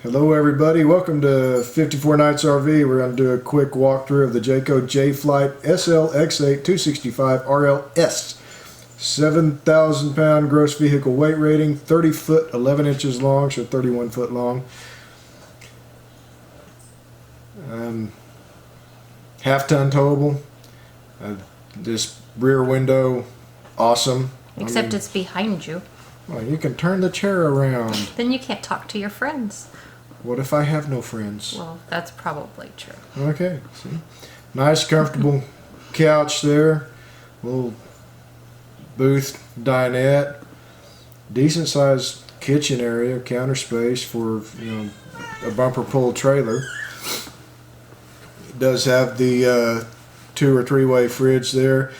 Hello everybody, welcome to 54 Nights RV. We're going to do a quick walkthrough of the Jayco Jayflight SLX8 265 RLS. 7,000 pound gross vehicle weight rating, 30 foot 11 inches long, so 31 foot long. Half ton towable. This rear window, awesome. Except it's behind you. Well, you can turn the chair around. Then you can't talk to your friends. What if I have no friends? Well, that's probably true. Okay, see? Nice comfortable couch there. Little booth dinette. Decent sized kitchen area, counter space for, you know, a bumper pull trailer. It does have the 2 or 3 way fridge there.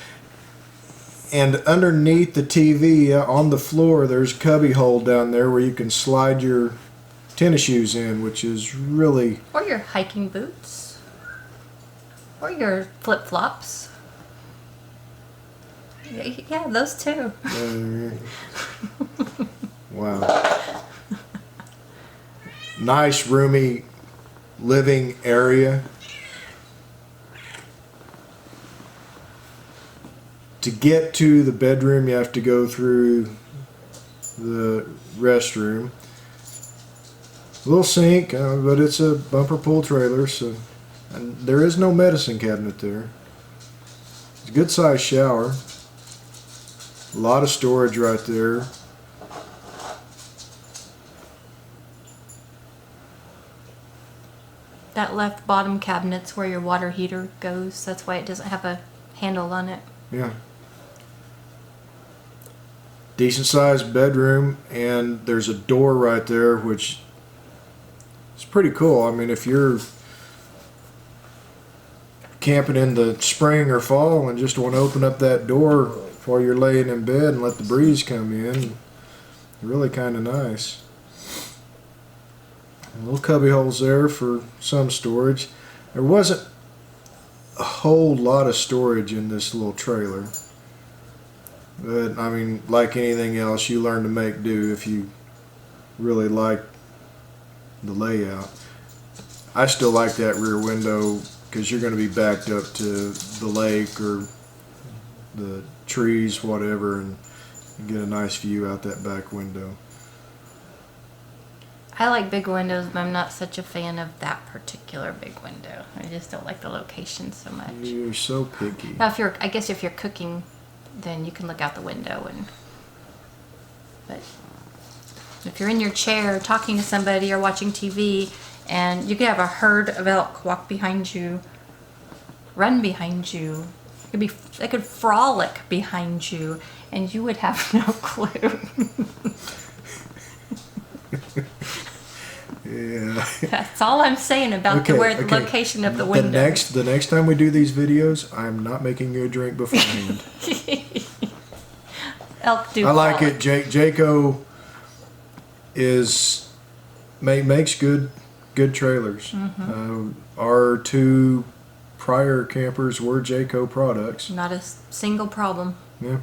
And underneath the TV on the floor, there's a cubby hole down there where you can slide your tennis shoes in, which is really... Or your hiking boots. Or your flip-flops. Yeah, those too. Wow. Nice, roomy living area. To get to the bedroom, you have to go through the restroom. A little sink, but it's a bumper pull trailer, so and there is no medicine cabinet there. It's a good sized shower. A lot of storage right there. That left bottom cabinet's where your water heater goes. That's why it doesn't have a handle on it. Yeah. Decent sized bedroom, and there's a door right there, which is pretty cool. I mean, if you're camping in the spring or fall and just want to open up that door while you're laying in bed and let the breeze come in, really kind of nice. Little cubby holes there for some storage. There wasn't a whole lot of storage in this little trailer. But, I mean, like anything else, you learn to make do if you really like the layout. I still like that rear window because you're going to be backed up to the lake or the trees, whatever, and you get a nice view out that back window. I like big windows, but I'm not such a fan of that particular big window. I just don't like the location so much. You're so picky. Now, I guess if you're cooking, then you can look out the window, but if you're in your chair talking to somebody or watching TV and you could have a herd of elk walk behind you, run behind you, they could frolic behind you, and you would have no clue. Yeah. That's all I'm saying about the location of the window. The next time we do these videos, I'm not making you a drink beforehand. Elk do. I like it. Jayco makes good trailers. Mm-hmm. Our 2 prior campers were Jayco products. Not a single problem. Yeah.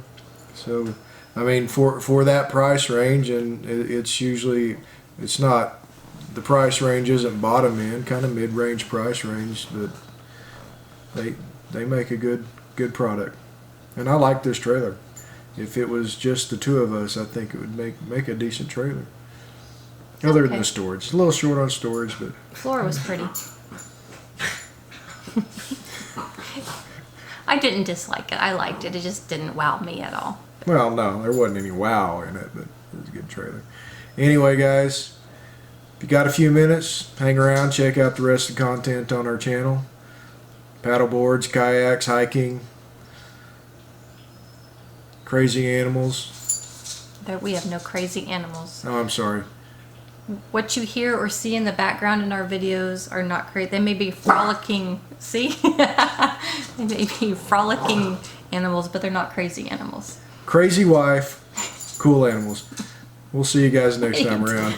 So, I mean, for that price range, and it's not. The price range isn't bottom end, kind of mid-range price range, but they make a good product. And I like this trailer. If it was just the 2 of us, I think it would make a decent trailer. Other than the storage. It's a little short on storage, but The floor was pretty. I didn't dislike it. I liked it. It just didn't wow me at all. Well, no, there wasn't any wow in it, but it was a good trailer. Anyway, guys, if you got a few minutes, hang around, check out the rest of the content on our channel. Paddle boards, kayaks, hiking, crazy animals. We have no crazy animals. Oh, I'm sorry. What you hear or see in the background in our videos are not crazy. They may be frolicking, see? They may be frolicking animals, but they're not crazy animals. Crazy wife, cool animals. We'll see you guys next time around.